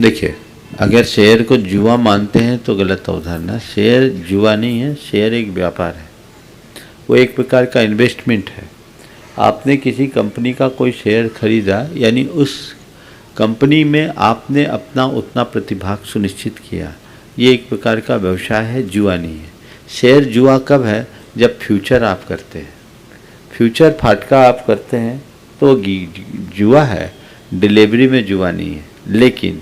देखिए, अगर शेयर को जुआ मानते हैं तो गलत अवधारणा। शेयर जुआ नहीं है, शेयर एक व्यापार है, वो एक प्रकार का इन्वेस्टमेंट है। आपने किसी कंपनी का कोई शेयर खरीदा, यानी उस कंपनी में आपने अपना उतना प्रतिभाग सुनिश्चित किया, ये एक प्रकार का व्यवसाय है, जुआ नहीं है। शेयर जुआ कब है? जब फ्यूचर आप करते हैं, फ्यूचर फाटका आप करते हैं तो जुआ है, डिलीवरी में जुआ नहीं है। लेकिन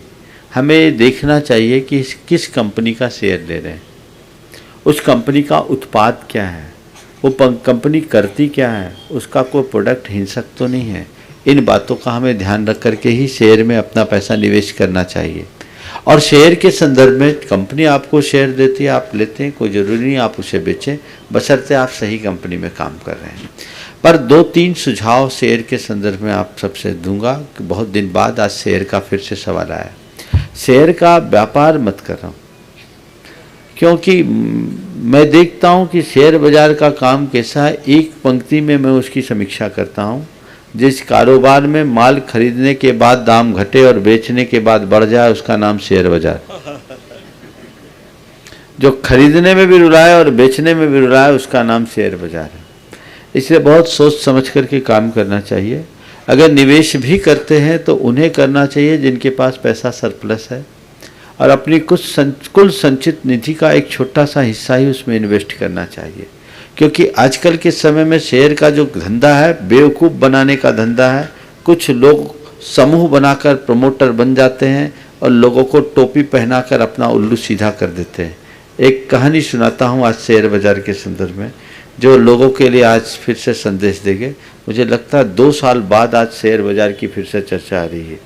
हमें देखना चाहिए कि किस कंपनी का शेयर ले रहे हैं, उस कंपनी का उत्पाद क्या है, वो कंपनी करती क्या है, उसका कोई प्रोडक्ट हिंसक तो नहीं है। इन बातों का हमें ध्यान रख करके ही शेयर में अपना पैसा निवेश करना चाहिए। और शेयर के संदर्भ में कंपनी आपको शेयर देती है, आप लेते हैं, कोई ज़रूरी नहीं आप उसे बेचें, बशर्ते आप सही कंपनी में काम कर रहे हैं। पर 2-3 सुझाव शेयर के संदर्भ में आप सबसे दूंगा कि बहुत दिन बाद आज शेयर का फिर से सवाल आया। शेयर का व्यापार मत कर रहा हूँ, क्योंकि मैं देखता हूँ कि शेयर बाज़ार का काम कैसा है। एक पंक्ति में मैं उसकी समीक्षा करता हूँ। जिस कारोबार में माल खरीदने के बाद दाम घटे और बेचने के बाद बढ़ जाए, उसका नाम शेयर बाजार। जो खरीदने में भी रुला है और बेचने में भी रुला है, उसका नाम शेयर बाजार है। इसलिए बहुत सोच समझ करके काम करना चाहिए। अगर निवेश भी करते हैं तो उन्हें करना चाहिए जिनके पास पैसा सरप्लस है, और अपनी कुल संचित निधि का एक छोटा सा हिस्सा ही उसमें इन्वेस्ट करना चाहिए। क्योंकि आजकल के समय में शेयर का जो धंधा है, बेवकूफ़ बनाने का धंधा है। कुछ लोग समूह बनाकर प्रमोटर बन जाते हैं और लोगों को टोपी पहनाकर अपना उल्लू सीधा कर देते हैं। एक कहानी सुनाता हूँ आज शेयर बाज़ार के संदर्भ में, जो लोगों के लिए आज फिर से संदेश देंगे। मुझे लगता है 2 साल बाद आज शेयर बाज़ार की फिर से चर्चा आ रही है।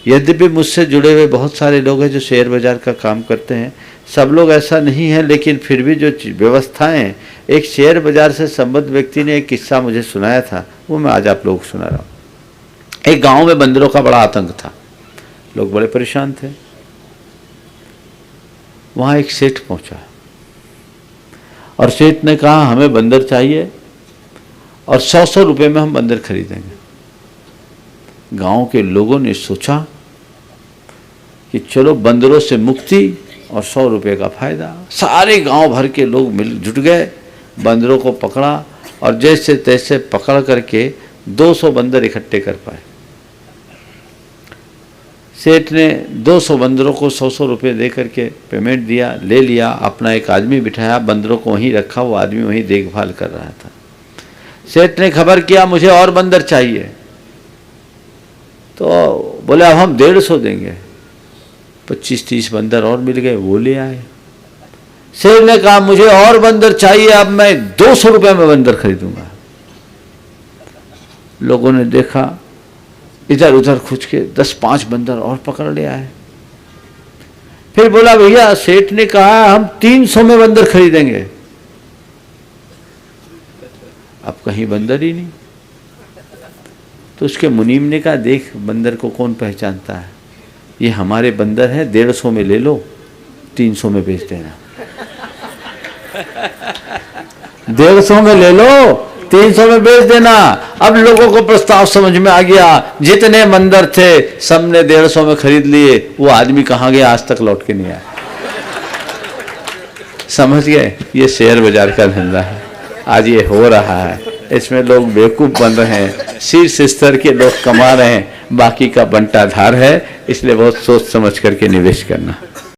यद्यपि मुझसे जुड़े हुए बहुत सारे लोग हैं जो शेयर बाज़ार का काम करते हैं, सब लोग ऐसा नहीं है, लेकिन फिर भी जो व्यवस्थाएं, एक शेयर बाज़ार से संबद्ध व्यक्ति ने एक किस्सा मुझे सुनाया था, वो मैं आज आप लोगों को सुना रहा हूँ। एक गाँव में बंदरों का बड़ा आतंक था, लोग बड़े परेशान थे। वहाँ एक सेठ पहुँचा और सेठ ने कहा हमें बंदर चाहिए और 100-100 रुपये में हम बंदर खरीदेंगे। गांव के लोगों ने सोचा कि चलो बंदरों से मुक्ति और 100 रुपये का फायदा। सारे गांव भर के लोग मिल जुट गए, बंदरों को पकड़ा और जैसे तैसे पकड़ करके 200 बंदर इकट्ठे कर पाए। सेठ ने 200 बंदरों को 100-100 रुपये दे करके पेमेंट दिया, ले लिया, अपना एक आदमी बिठाया, बंदरों को वहीं रखा, वो आदमी वहीं देखभाल कर रहा था। सेठ ने खबर किया मुझे और बंदर चाहिए, तो बोले अब हम 150 देंगे। 25-30 बंदर और मिल गए, वो ले आए। सेठ ने कहा मुझे और बंदर चाहिए, अब मैं 200 रुपये में बंदर खरीदूंगा। लोगों ने देखा, इधर उधर खुच के 10-5 बंदर और पकड़ ले आए। फिर बोला भैया सेठ ने कहा हम 300 में बंदर खरीदेंगे। अब कहीं बंदर ही नहीं। तो उसके मुनीम ने कहा देख बंदर को कौन पहचानता है, ये हमारे बंदर हैं, 150 में ले लो, 300 में बेच देना। 150 में ले लो, 300 में बेच देना। अब लोगों को प्रस्ताव समझ में आ गया, जितने बंदर थे सबने 150 में खरीद लिए। वो आदमी कहाँ गया, आज तक लौट के नहीं आया। समझ गए, ये शेयर बाजार का धंधा है, आज ये हो रहा है। इसमें लोग बेवकूफ़ बन रहे हैं, शीर्ष स्तर के लोग कमा रहे हैं, बाकी का बंटाधार है। इसलिए बहुत सोच समझ करके निवेश करना।